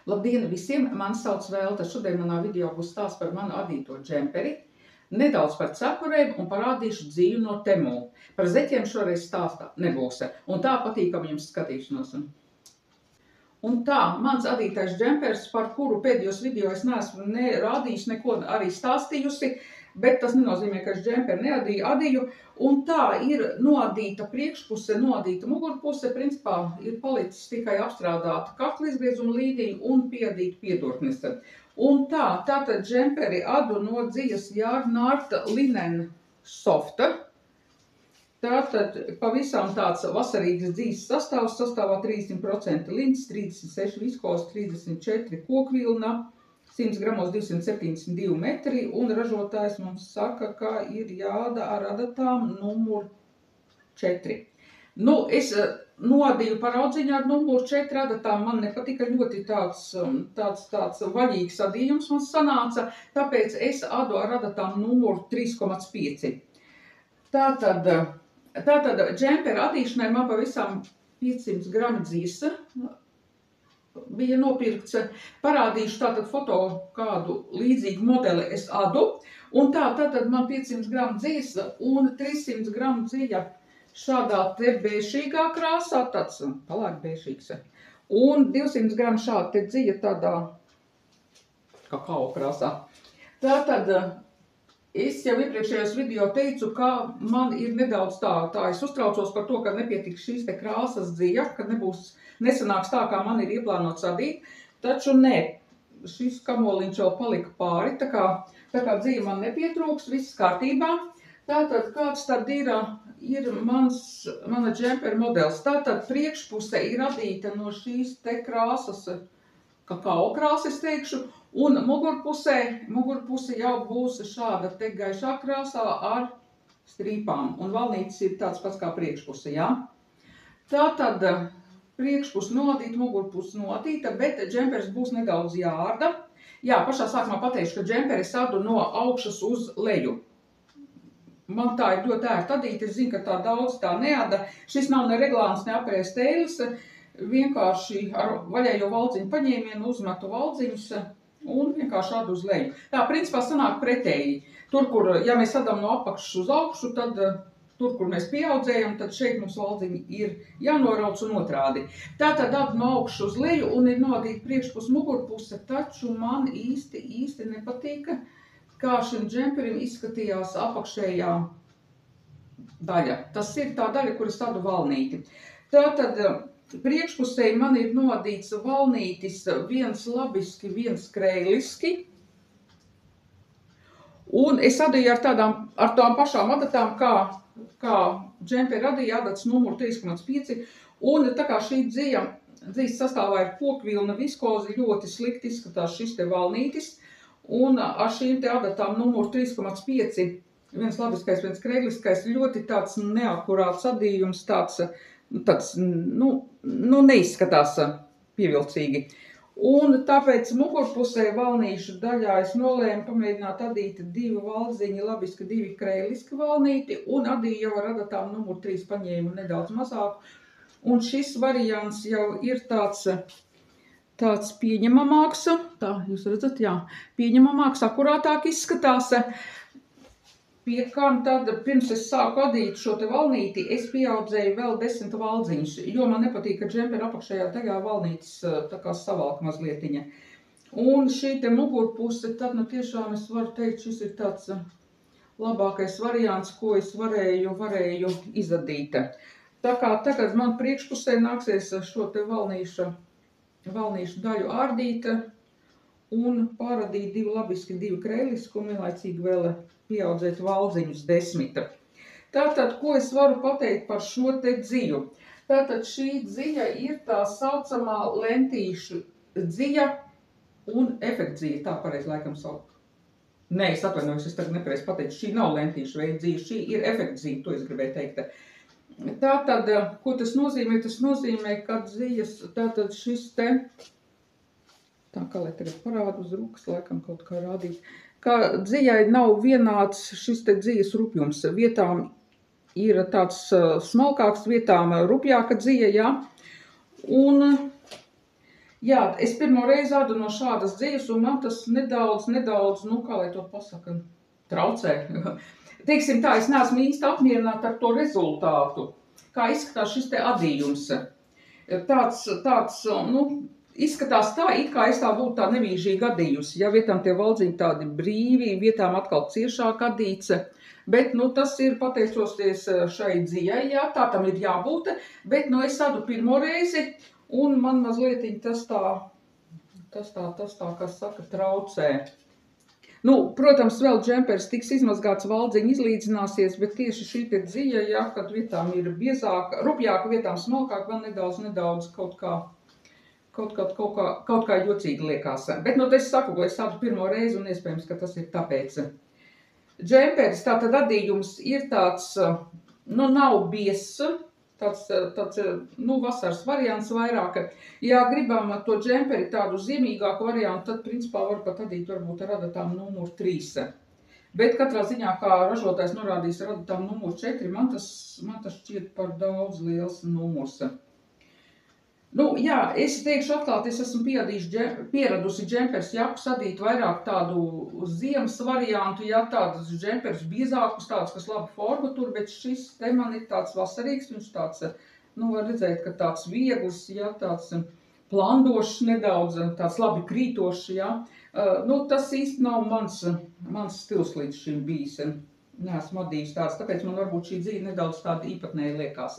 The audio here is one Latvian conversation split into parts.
Labdien visiem! Mani sauc Velta. Šodien manā video būs stāsts par manu adīto džemperi, nedaudz par cepurēm un parādīšu dzīvi no Temu. Par zeķiem šoreiz stāstā nebūs. Un tā patīkam jums skatīšanos. Un tā, mans adītais džempers, par kuru pēdējos video es neesmu rādījis, neko arī stāstījusi, bet tas nenozīmē, ka es džemperi neadīju. Un tā ir noadīta priekšpuse, noadīta mugurpuse, principā ir palicis tikai apstrādāta kakla izgriezuma līnija un piedīta piedurknes. Un tātad džemperi adu no Dzijas Jārnārta Linen Softa. Tātad pavisam tāds vasarīgs Dzijas sastāvs, sastāvā 30% lins, 36 viskos, 34 kokvilna, 100 gramos 272 metri, un ražotājs mums saka, ka ir jāda ar adatām numur 4. Nu, es noadīju paraudziņu ar numuru 4 adatām, man nepatika ļoti tāds vaļīgs adījums man sanāca, tāpēc es adu ar adatām numuru 3,5. Tātad džempera adīšanai man pavisam 500 grami dzīs bija nopirkts. Parādīšu tātad foto, kādu līdzīgu modeli es adu. Un tātad man 500 gramu dzīs un 300 gramu dzija šādā te bēšīgā krāsā, tāds palāk bēšīgs. Un 200 gramu šāda te dzija tādā kakao krāsā. Tātad es jau iepriekšējos video teicu, ka man ir nedaudz es uztraucos par to, ka nepietiks šīs te krāsas dzija, ka nesanāks tā, kā man ir ieplānots adīt, taču nē, šis kamoliņš jau palika pāri, tā kā dzija man nepietrūks, viss kārtībā. Tātad kāds tad ir mana džempera modelis? Tātad priekšpuse ir adīta no šīs te krāsas, kakao krāsas teikšu, un mugurpuse jau būs šāda te gaišā krāsā ar strīpām. Un valnītis ir tāds pats kā priekšpuse, jā? Tātad priekšpuse noadīta, mugurpuse noadīta, bet džempers būs nedaudz jāarda. Jā, pašā sākumā pateikšu, ka džemperi es adu no augšas uz leju. Man tā ir ļoti ērta adīt, es zinu, ka tā daudz tā neada. Šis nav ne reglāns, ne apējas tēlis, vienkārši ar vaļējo valdziņu paņēmienu uzmetu valdziņus un vienkārši adu uz leju. Tā principā sanāk pretēji. Tur, kur, ja mēs adam no apakšas uz augšu, tad tur, kur mēs pieaudzējam, tad šeit mums valdziņi ir jānorauc un otrādi. Tātad adu no augšas uz leju un ir noadīta priekšpuse mugurpuse, taču man īsti nepatīka, kā šim džemperim izskatījās apakšējā daļa. Tas ir tā daļa, kur es adu valnīti. Tātad priekšpusē man ir noadīts valnītis viens labiski, viens kreiliski. Un es adīju ar tām pašām adatām, kā džemperi adīja, adats numuru 3,5. Un tā kā šī dzijas sastāvā ir kokvilna viskozi, ļoti slikti izskatās šis te valnītis. Un ar šīm te adatām numuru 3,5, viens labiskais, viens kreiliskais, ļoti tāds neakurāts adījums, neizskatās pievilcīgi. Un tāpēc mugurpusē valnīšu daļā es nolēmu pamēģināt adīt 2 valdziņi, labiski 2 kreiliski valnīti, un adīju jau ar adatām numuru 3 paņēmu nedaudz mazāku. Un šis variants jau ir tāds pieņemamāks, tā jūs redzat, jā, pieņemamāks, akurātāk izskatās. Pie kam tad, pirms es sāku adīt šo te valnīti, es pieaudzēju vēl 10 valdziņus, jo man nepatīk, ka džempera apakšējā daļā valnītis tā kā savalk mazlietiņa. Un šī te mugurpuse, tad nu tiešām es varu teikt, šis ir tāds labākais variants, ko es varēju izadīt. Tā kā tagad man priekšpusē nāksies šo te valnīšu daļu ārdīt un pāradīt 2 labiski, 2 kreiliski un vienlaicīgi vēl pieaudzēt valdziņus 10. Tātad, ko es varu pateikt par šo te dziju? Tātad šī dzija ir tā saucamā lentīšu dzija un efektdzija, tā pareizi laikam sauc. Nē, es atvainojos, es tagad nepareizi pateicu, šī nav lentīšu veida dzija, šī ir efektdzija, to es gribēju teikt. Tātad, ko tas nozīmē? Tas nozīmē, ka dzijas, tātad šis te, tā kā lai tagad parādu uz rukas, laikam kaut kā rādīt, ka dzijai nav vienāds šis te dzijas rupjums. Vietām ir tāds smalkāks, vietām rupjāka dzija, jā. Un Jā, es pirmo reizi ādu no šādas dzīves, un man tas nedaudz, nu, kā lai to pasaka, traucē. Teiksim tā, es neesmu īsti apmierināta ar to rezultātu, kā izskatās šis te adījums. Tāds, nu, izskatās tā, it kā es tā būtu tā nevīžīgi adījusi. Ja vietām tie valdziņi tādi brīvi, vietām atkal ciešāk adīts. Bet, nu, tas ir pateicoties šai dzijai, jā, tā tam ir jābūt, bet, nu, es adu pirmo reizi, un man mazliet tas tā, kas saka, traucē. Nu, protams, vēl džempers tiks izmazgāts, valdziņi izlīdzināsies, bet tieši šī te dzija, jā, kad vietām ir biezāka, rupjāka, vietām smalkāk, man nedaudz kaut kā jocīgi liekas. Bet, nu, es saku, ko es adu pirmo reizi, un iespējams, ka tas ir tāpēc. Džemperis, tātad adījums ir tāds, nu, nav biezs, tāds, nu, vasaras variants vairāk. Ja gribam to džemperi tādu ziemīgāku variantu, tad, principā, var pat adīt varbūt ar adatām numur 3. Bet katrā ziņā, kā ražotājs norādīs ar adatām numur 4, man tas šķiet par daudz liels numurs. Nu, jā, es teikšu atklāti, es esmu pieradusi džempers jakus adīt vairāk tādu ziemas variantu, jā, tādus džempers biezākus, tādus, kas labi formu tur, bet šis te man ir tāds vasarīgs, viņš tāds, nu, var redzēt, ka tāds viegls, jā, tāds plandošs nedaudz, tāds labi krītošs, jā. Nu, tas īsti nav mans stils līdz šim bijis. Neesmu adījusi tāds, tāpēc man varbūt šī dzīve nedaudz tāda īpatnēja liekas.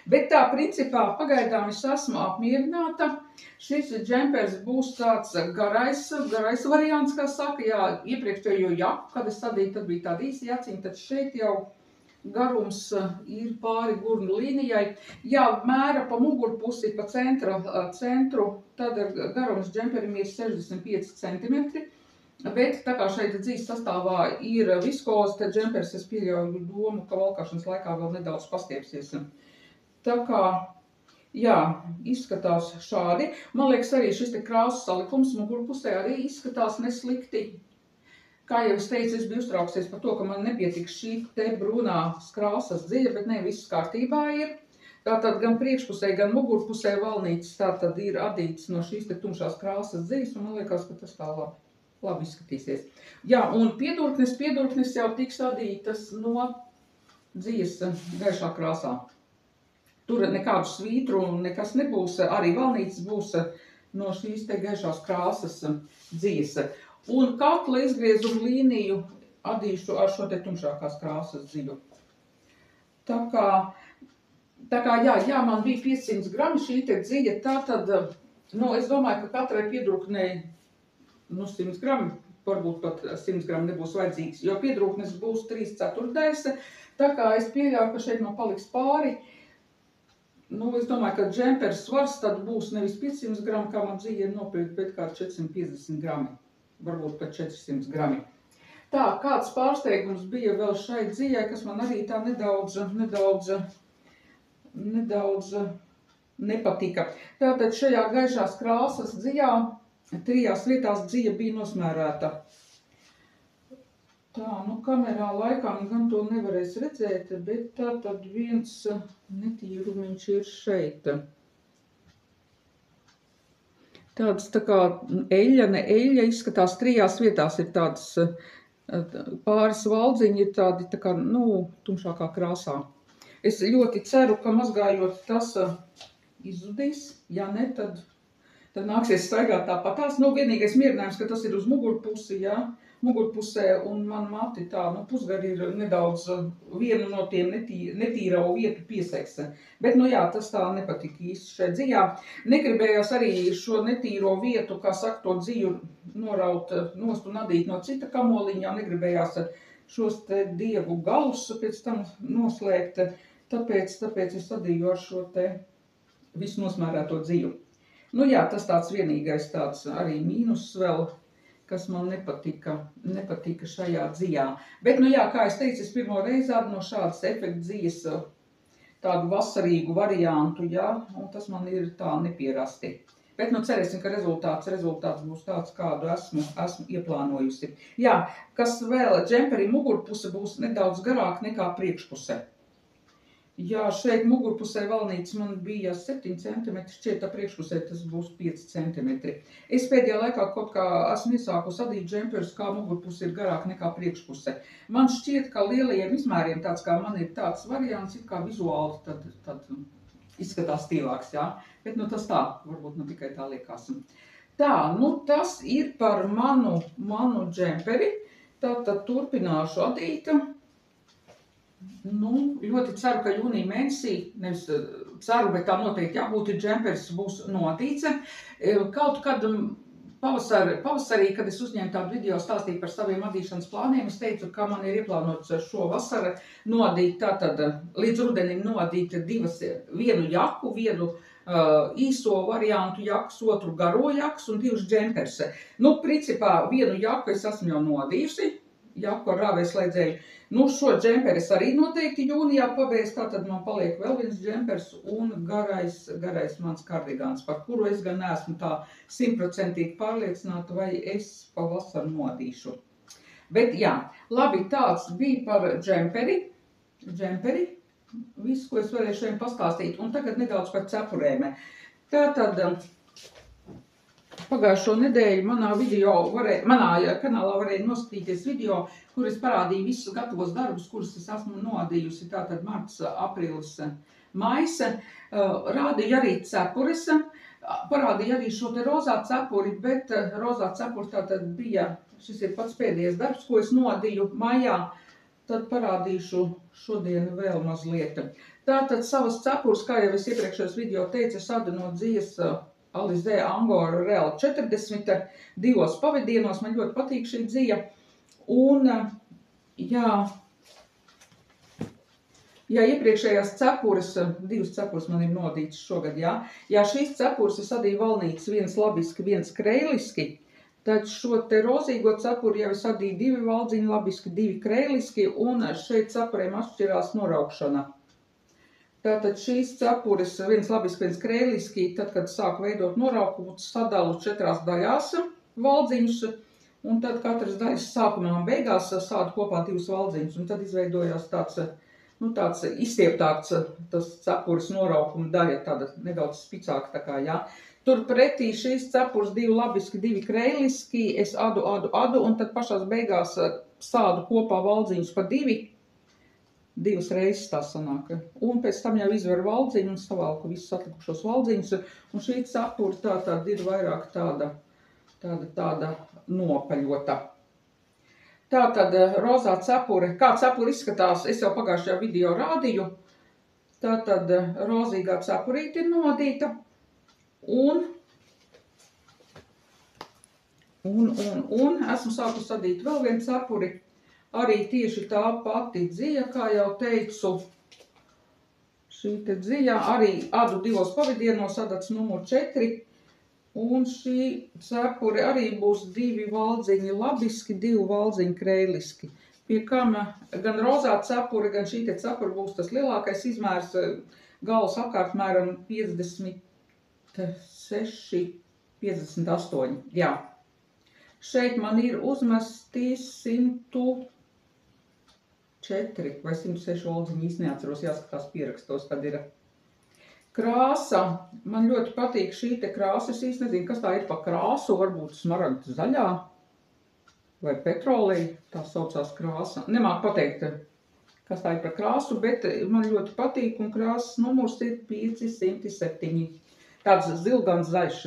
Bet tā, principā, pagaidām es esmu apmierināta. Šis džempers būs tāds garais variants, kā saka, jā, iepriekšējo jaku, kad es adīju, tad bija tāda īsa jaciņa, tad šeit jau garums ir pāri gurnu līnijai. Jā, mēra pa mugurpusi, pa centru, tad garums džemperim ir 65 centimetri. Bet tā kā šeit dzīves sastāvā ir viskoze, tad džempers es pieļauju domu, ka valkāšanas laikā vēl nedaudz pastiepsies. Tā kā, jā, izskatās šādi. Man liekas, arī šis te krāsu salikums mugurpusē arī izskatās neslikti. Kā jau es teicu, es biju uztrauksies par to, ka man nepietiks šī te brūnās krāsas dziļa, bet ne, viss kārtībā ir. Tātad gan priekšpusē, gan mugurpusē valnītes tātad ir adīts no šīs te tumšās krāsas dziļas, un man liekas, ka tas tā labi izskatīsies. Jā, un piedurknes jau tiks adītas no dzijas gaišā krāsā. Tur nekādu svītru nekas nebūs, arī valnītes būs no šīs te gaišās krāsas dzijas. Un kakla izgriezumu līniju adīšu ar šo te tumšākās krāsas dziju. Tā kā jā, man bija 500 grami šī te dzija, tātad, nu, es domāju, ka katrai piedurknei 100 grami, varbūt pat 100 grami nebūs vajadzīgs, jo piedrūknes būs 3/4, tā kā es pieļauju, ka šeit man paliks pāri. Nu, es domāju, ka džempers svars tad būs nevis 500 grami, kā man dzīve ir nopirkt, bet kā 450 grami, varbūt pat 400 grami. Tā, kāds pārsteigums bija vēl šai dzīvē, kas man arī tā nedaudz nepatika. Tātad šajā gaišās krāsas dzijā 3 vietās dzija bija nosmērēta. Tā, nu, kamerā laikam gan to nevarēs redzēt, bet tātad viens netīrumiņš ir šeit. Tāds tā kā eļļa izskatās 3 vietās ir tādas pāris valdziņi ir tādi tā kā, nu, tumšākā krāsā. Es ļoti ceru, ka mazgājot tas izzudīs, ja ne, tad nāksies staigāt tāpatās. Nu, vienīgais mierinājums, ka tas ir uz mugurpusi, jā, mugurpusē, un man mati tā, nu, pusgari ir nedaudz vienu no tiem netīro vietu pieseks. Bet, nu jā, tas tā nepatika īsti šai dzijā. Negribējās arī šo netīro vietu, kā saka, to dziju noraut nost un adīt no cita kamoliņā, negribējās šos te dievu galus pēc tam noslēgt, tāpēc es adīju ar šo te visu nosmērēto dziju. Nu jā, tas tāds vienīgais tāds arī mīnus vēl, kas man nepatika šajā dzijā. Bet, nu jā, kā es teicu, es pirmo reizi ādu no šādas efekta dzijas tādu vasarīgu variantu, jā, un tas man ir tā nepierasti. Bet, nu, cerēsim, ka rezultāts būs tāds, kādu esmu ieplānojusi. Jā, kas vēl, džemperi mugurpuse būs nedaudz garāk nekā priekšpuse. Jā, šeit mugurpusē valnītes man bija 7 cm, šķiet tā priekšpusē tas būs 5 cm. Es pēdējā laikā kaut kā esmu iesākusi adīt džemperus, kā mugurpuse ir garāk nekā priekšpuse. Man šķiet, ka lielajiem izmēriem tāds kā man ir tāds variants, ir kā vizuāli tad izskatās stīvāks, jā. Bet nu tas tā, varbūt nu tikai tā liekas. Tā, nu tas ir par manu džemperi. Tātad turpināšu adīt. Nu, ļoti ceru, ka jūnija mēnesī, nevis ceru, bet tā noteikti jābūt, džemperis būs notīts. Kaut kad pavasarī, kad es uzņēmu tādu video stāstīt par saviem adīšanas plāniem, es teicu, ka man ir ieplānots šo vasaru nodīt, tātad līdz rudenim nodīt vienu jaku, vienu īso variantu jakas, otru garo jakas un 2 džempers. Nu, principā vienu jaku es esmu jau nodījusi, jaku ar rāvēslēdzēju. Nu, šo džemperi es arī noteikti jūnijā pabeigšu, tātad man paliek vēl viens džempers un garais mans kardigāns, par kuru es gan neesmu tā 100% pārliecināta, vai es pavasaru nodīšu. Bet jā, labi, tāds bija par džemperi, viss, ko es varēju šodien pastāstīt, un tagad nedaudz par cepurēm. Tātad pagājušo nedēļu manā kanālā varēja noskatīties video, kur es parādīju visus gatavos darbus, kurus es esmu noadījusi, tātad marts, aprīlis, maijs. Rādīju arī cepures, parādīju arī šo te rozā cepuri, bet rozā cepuri tātad bija, šis ir pats pēdējais darbs, ko es noadīju maijā, tad parādīšu šodien vēl mazliet. Tātad savas cepures, kā jau es iepriekšējos video teicu, es adu no Dzijas Alizē Angora Real 40, 2 pavadienos, man ļoti patīk šī Dzija. Un, jā, iepriekšējās cepures, 2 cepures man ir nodītas šogad, jā. Jā, šīs cepures es adīju valnītes, viens labiski, viens kreiliski. Tad šo te rozīgo cepuri jau es adīju 2 valdziņi labiski, 2 kreiliski, un šeit cepurēm atšķirās noraukšana. Tātad šīs cepures, viens labiski, viens kreiliski, tad, kad sāku veidot noraukumu, sadalu 4 daļās valdziņus, un tad katras daļas sākumā un beigās sādu kopā 2 valdziņus, un tad izveidojās tāds izstieptāks tas cepures noraukuma daļa, tāda nedaudz spicāka tā kā, jā. Tur pretī šīs cepures 2 labiski, 2 kreiliski, es adu, un tad pašās beigās sādu kopā valdziņus pa 2 reizes tā sanāk. Un pēc tam jau izveru valdziņu un savalku visus atlikušos valdziņus. Un šī cepura tātad ir vairāk tāda nopaļota. Tātad rozā cepure. Kā cepura izskatās, es jau pagājušajā video rādīju. Tātad rozīgā cepurīte ir nodīta. Un esmu sākusi adīt vēl vienu cepuri. Arī tieši tā pati Dzija, kā jau teicu, šī te Dzija arī adu 2 pavadienos, adats numur 4, un šī cepure arī būs 2 valdziņi labiski, 2 valdziņi kreiliski. Pie kam gan rozā cepure, gan šī te cepure būs tas lielākais izmērs, galas apkārtmēram 56, 58, jā. Šeit man ir uzmesti 104 vai 106 valdziņi, īsti neatceros, jāskatās pierakstos, kad ir. Krāsa, man ļoti patīk šī te krāsa, es īsti nezinu, kas tā ir pa krāsu, varbūt smaragda zaļā vai petrolija, tā saucās krāsa. Nemāku pateikt, kas tā ir par krāsu, bet man ļoti patīk, un krāsas numurs ir 507, tāds zilgans zaļš.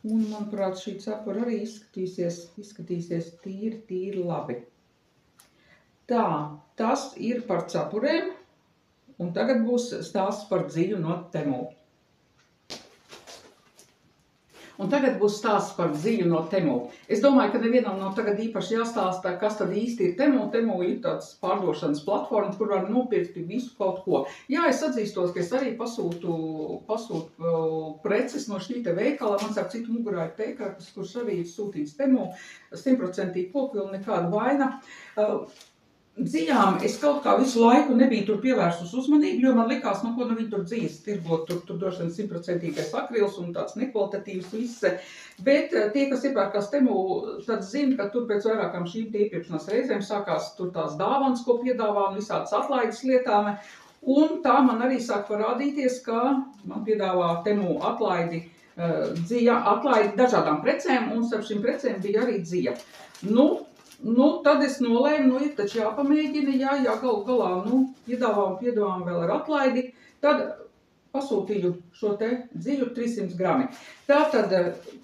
Un, manuprāt, šī cepura arī izskatīsies tīri labi. Tā, tas ir par cepurēm, un tagad būs stāsts par Dziju no Temu. Es domāju, ka nevienam nav tagad īpaši jāstāstā, kas tad īsti ir Temu. Temu ir tāds pārdošanas platforma, kur var nopirkt visu kaut ko. Jā, es atzīstos, ka es arī pasūtu preces no šī te veikala. Man sāk citu mugurā ir teikarkas, kurš arī ir sūtīts Temu. 100% kokvilna, nekāda vaina. Dzijām es kaut kā visu laiku nebiju tur pievērsus uzmanību, jo man likās, ko viņi tur dzīs, tirgot, tur droši vien 100% akrils un tāds nekvalitatīvs viss. Bet tie, kas iepērkās Temu, tad zina, ka tur pēc vairākām šīm iepirkšanās reizēm sākās tur tās dāvanas, ko piedāvā un visādas atlaides lietām. Un tā man arī sāk parādīties, ka man piedāvā Temu atlaidi, dzija atlaidi dažādām precēm, un starp šīm precēm bija arī dzija. Tad es nolēmu, ir taču jāpamēģina, jā, galu galā, piedāvām vēl ar atlaidi. Tad pasūtīju šo te dziju 300 grami. Tātad,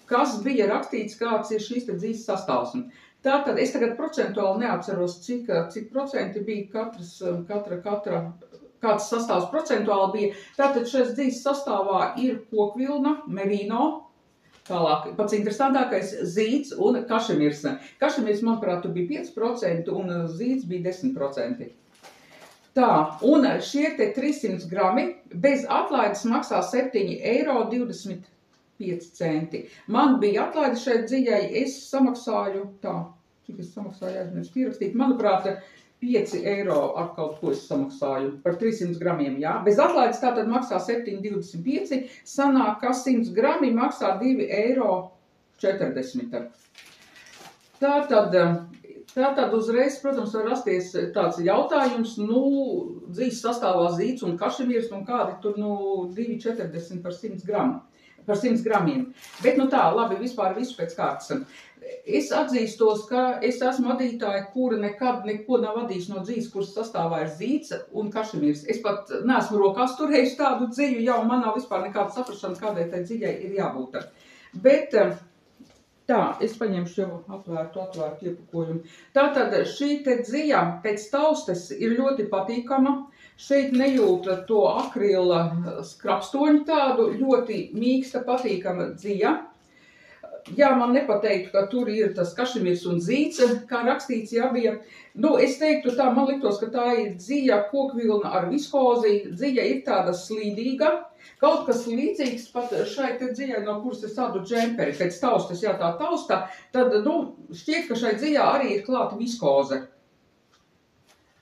kas bija rakstīts, kāds ir šīs te dzijas sastāvs. Tātad, es tagad procentuāli neatceros, cik procenti bija kāds sastāvs procentuāli bija. Tātad, šais dzijas sastāvā ir kokvilna, merino, tālāk, pats interesantākais zīds un kašemirs. Kašemirs, manuprāt, tur bija 5% un zīds bija 10%. Tā, un šie te 300 grami bez atlaides maksā 7,25 €. Man bija atlaide šai dzijai, es samaksāju, cik es samaksāju, aizmirsu pierakstīt, manuprāt, 5 € ar kaut ko es samaksāju par 300 gramiem, jā. Bez atlaides tātad maksā 7,25, sanāk, ka 100 grami maksā 2,40 €. Tātad uzreiz, protams, var rasties tāds jautājums, dzīs sastāvā zīds un kašemirs, un kādi tur 2,40 par 100 gramu. Par 100 gramiem. Bet tā, labi, vispār visu pēc kārtas. Es atzīstos, ka es esmu vadītāja, kura nekad neko nav vadījusi no dzijas, kuras sastāvā ir zīds un kašemirs. Es pat neesmu rokās turējusi tādu dziju, jau man nav vispār nekāda saprašana, kādai tai dzijai ir jābūt. Bet tā, es paņemšu jau atvērtu iepakojumu. Tātad šī te dzija pēc taustes ir ļoti patīkama. Šeit nejūt to akrila skrapstoņu tādu, ļoti mīksta, patīkama dzija. Jā, man nepateiktu, ka tur ir tas kašemirs un zīds, kā rakstīts, jā, bija. Es teiktu tā, man liktos, ka tā ir dzija kokvilna ar viskozi. Dzija ir tāda slīdīga. Kaut kas līdzīgs pat šai te dzijai, no kuras es tādu džemperi pēc taustas, jā, tā tausta, tad, šķiet, ka šai dzijā arī ir klāta viskoze.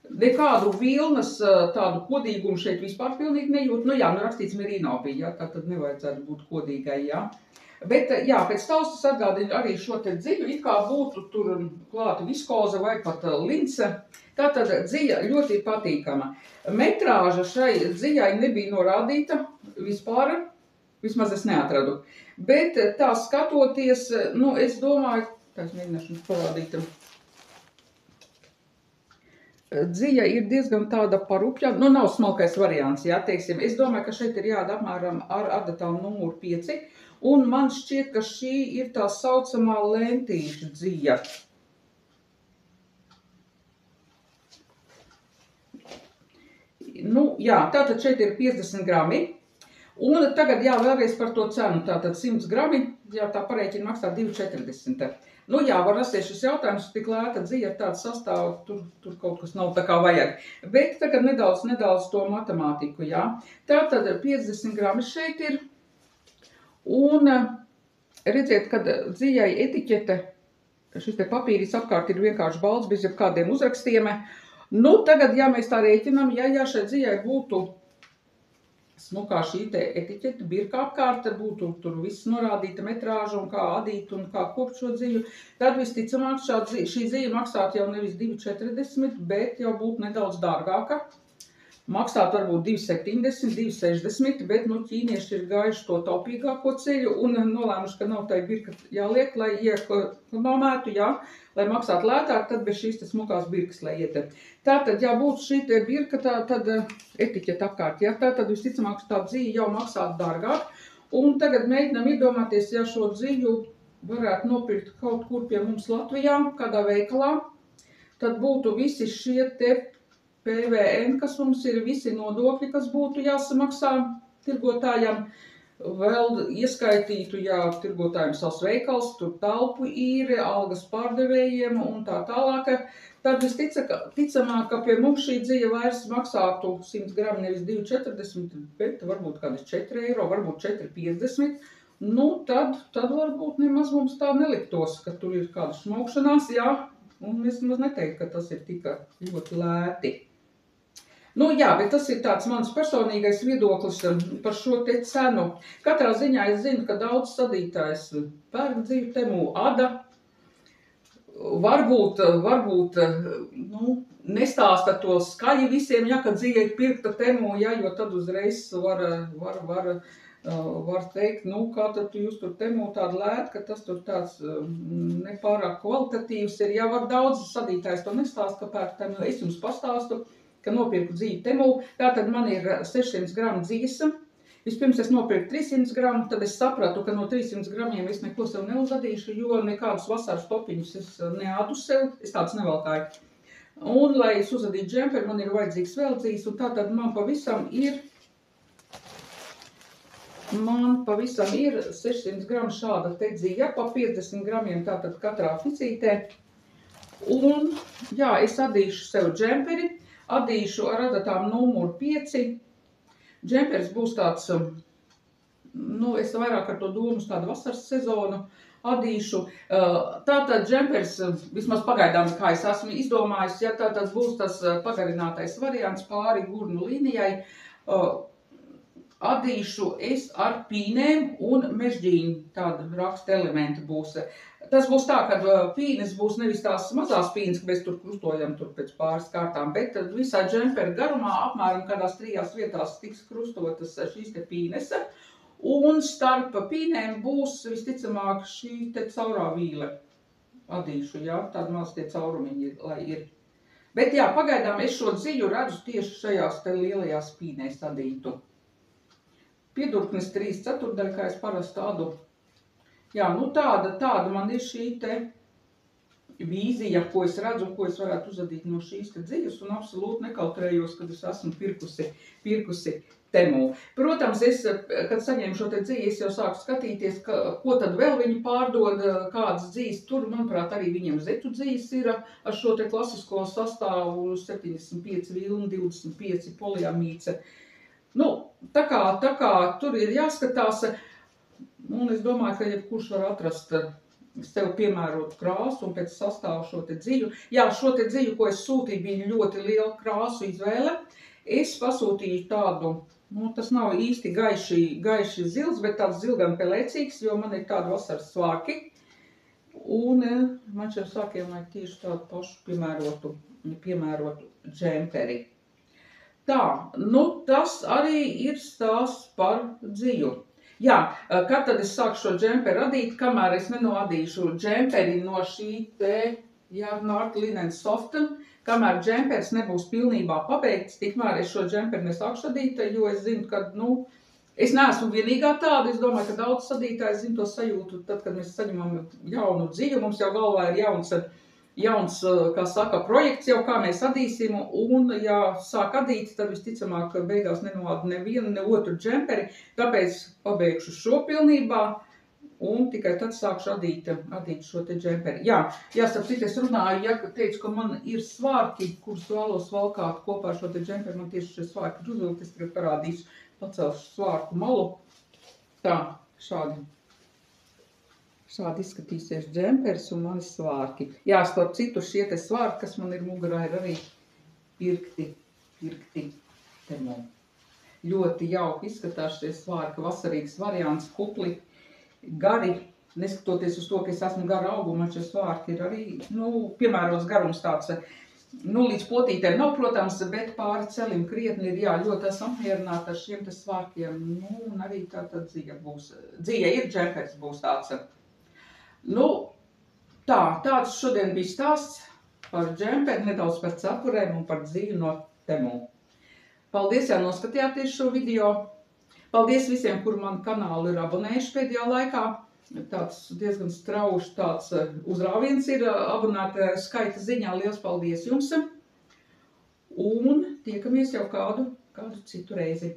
Nekādu vilnas tādu kodīgumu šeit vispār pilnīgi nejūt. Rakstīts merino bija, jā, tā tad nevajadzētu būt kodīgai, jā. Bet, jā, pēc taustas atgādina arī šo te dziju, it kā būtu tur klāta viskoza vai pat lince. Tātad dzija ļoti patīkama. Metrāža šai dzijai nebija norādīta vispār, vismaz es neatradu. Bet tā skatoties, es domāju, tā es mēģināšu jums parādīt. Dzija ir diezgan tāda parupja, nav smalkais variants, jā, teiksim. Es domāju, ka šeit ir jāda apmēram ar adatām numuru 5. Un man šķiet, ka šī ir tā saucamā lentīšu dzija. Jā, tātad šeit ir 50 grami. Un tagad, jā, vēlreiz par to cenu. Tātad 100 grami, jā, tā pareiķina maksā 2,40 €. Jā, var rasties šis jautājums, tik lēta dzija ar tādu sastāvu, tur kaut kas nav tā kā vajag. Bet tagad nedaudz to matemātiku, jā. Tātad 50 grami šeit ir. Un redziet, kad dzijai etiķete, šis te papīris apkārt ir vienkārši balts, bez jebkādiem uzrakstiem. Tagad, ja mēs tā rēķinām, ja šai dzijai būtu smukā šī te etiķete, birka apkārt, būtu tur viss norādīta metrāža un kā adīt un kā kopt šo dziju, tad visticamāk šī dzija maksātu jau nevis 2,40, bet jau būtu nedaudz dārgāka. Maksāt varbūt 2,70, 2,60, bet ķīnieši ir gājuši to taupīgāko ceļu un nolēmuši, ka nav tai birka jāliek, lai iekonomētu, jā, lai maksātu lētāk, tad bez šīs smukās birkas, lai iet. Tātad, ja būtu šī te birka, tad etiķeta apkārt, jā, tātad visticamāk tā dzija jau maksātu dārgāk. Un tagad mēģinām iedomāties, ja šo dziju varētu nopirkt kaut kur pie mums Latvijā, kādā veikalā, tad būtu visi šie te PVN, kas mums ir, visi nodokļi, kas būtu jāsamaksā tirgotājam, vēl ieskaitītu, jā, tirgotājiem savs veikals, tur telpu īre, algas pārdevējiem un tā tālāk. Tad visticamāk, ka pie mums šī dzija vairs maksātu 100 grami nevis 2,40, bet varbūt kādas 4 €, varbūt 4,50. Tad varbūt nemaz mums tā neliktos, ka tur ir kāda šmaukšanās, jā. Un es maz neteiktu, ka tas ir tik ļoti lēti. Nu jā, bet tas ir tāds mans personīgais viedoklis par šo te cenu. Katrā ziņā es zinu, ka daudz sadītājs pērk dzīvu Temu Ada. Varbūt nu, nestāsta to skaļi visiem, ja, ka dzīve ir pirkta Temu, ja, jo tad uzreiz var teikt, nu, kā tad jūs tur Temu tādu lēt, ka tas tur tāds nepārāk kvalitatīvs ir. Ja var daudz sadītājs to nestāst, ka pērk Temu, es jums pastāstu, ka nopirku dzīvi Temu, tātad man ir 600 gramu dzīves. Vispirms es nopirku 300 gramu, tad es sapratu, ka no 300 gramiem es neko sev neuzadīšu, jo nekādus vasaras topiņus es neādu sev, es tāds nevalkāju. Un, lai es uzadītu džemperi, man ir vajadzīgs vēl dzīves, un tātad man pavisam ir 600 gramu šāda te dzīve, pa 50 gramiem tātad katrā ficītē. Un, jā, es adīšu sev džemperi, adīšu ar adatām numuru 5. Džemperis būs tāds, nu, es vairāk ar to domu uz tādu vasaras sezonu adīšu. Tātad džemperis, vismaz pagaidām, kā es esmu izdomājis, ja tātad būs tas pagarinātais variants pāri gurnu līnijai, adīšu es ar pīnēm un mežģīņu tādu raksta elementi būs. Tas būs tā, ka pīnes būs nevis tās mazās pīnes, ka mēs tur krustojam tur pēc pāris kārtām, bet visā džempera garumā apmēram kādās 3 vietās tiks krustotas šīs te pīnes. Un starp pīnēm būs visticamāk šī te caurā vīle. Adīšu, jā, tādi maz tie caurumiņi, lai ir. Bet jā, pagaidām es šo dziļu redzu tieši šajās te lielajās pīnēs adītu. Piedurknis 3/4, kā es parasti adu. Jā, nu tāda man ir šī te vīzija, ko es redzu, ko es varētu uzadīt no šīs te dzīves, un absolūti nekautrējos, kad es esmu pirkusi Temu. Protams, kad saņēmu šo te dzīvi, es jau sāku skatīties, ko tad vēl viņi pārdod, kādas dzīves tur, manuprāt, arī viņiem zetu dzīves ir ar šo te klasisko sastāvu 75 vilni, 25 poliamīce. Nu, tā kā tur ir jāskatās, un es domāju, ka jebkurš var atrast sev piemērotu krāsu un pēc sastāvu šo te dziļu. Jā, šo te dziļu, ko es sūtīju, bija ļoti liela krāsu izvēle. Es pasūtīju tādu, nu, tas nav īsti gaiši zils, bet tāds zilgan pelēcīgs, jo man ir tādi vasaras svārki. Un man šiem svārkiem vajag tieši tādu pašu piemērotu džemperi. Tā, nu tas arī ir stāsts par dziļu. Jā, kad tad es sāku šo džemperi adīt, kamēr es nenoadīšu džemperi no šī te, jā, Nart Linen Soft, kamēr džemperis nebūs pilnībā pabeigts, tikmēr es šo džemperi nesākšu adīt, jo es zinu, ka, nu, es neesmu vienīgā tāda, es domāju, ka daudz sadītāji zina to sajūtu, tad, kad mēs saņemam jaunu dziļu, mums jau galvā ir jauns, kā saka, projekts jau, kā mēs adīsim, un, ja sāk adīt, tad visticamāk beigās nenoādu nevienu, ne otru džemperi, tāpēc pabeigšu šo pilnībā, un tikai tad sākšu adīt šo te džemperi. Jā, starp citu es runāju, ja teicu, ka man ir svārki, kurus vēlos valkāt kopā ar šo te džemperi, man tieši šie svārki ir uzvilkt, es tagad parādīšu, pacelšu svārku malu. Tā, šādi izskatīsies džemperis un mani svārki. Jā, starp citu šie te svārki, kas man ir mugurā, ir arī pirkti Temu. Ļoti jauki izskatās šie svārki, vasarīgs variants, kupli, gari, neskatoties uz to, ka es esmu gara auguma, šie svārki ir arī, nu, piemērots garums tāds, nu, līdz potītēm nav, protams, bet pāri celim krietni ir, jā, ļoti esmu apmierināta ar šiem te svārkiem, nu, un arī tātad dzīve būs, dzīve ir džemperis būs tāds. Nu, tāds šodien bija stāsts par džemperi, nedaudz par cepurēm un par dzīvi no Temu. Paldies, ja noskatījāties šo video. Paldies visiem, kur manu kanālu ir abonējuši pēdējā laikā. Tāds diezgan strauši tāds uzrāviens ir abonēta skaita ziņā. Liels paldies jums! Un tiekamies jau kādu citu reizi.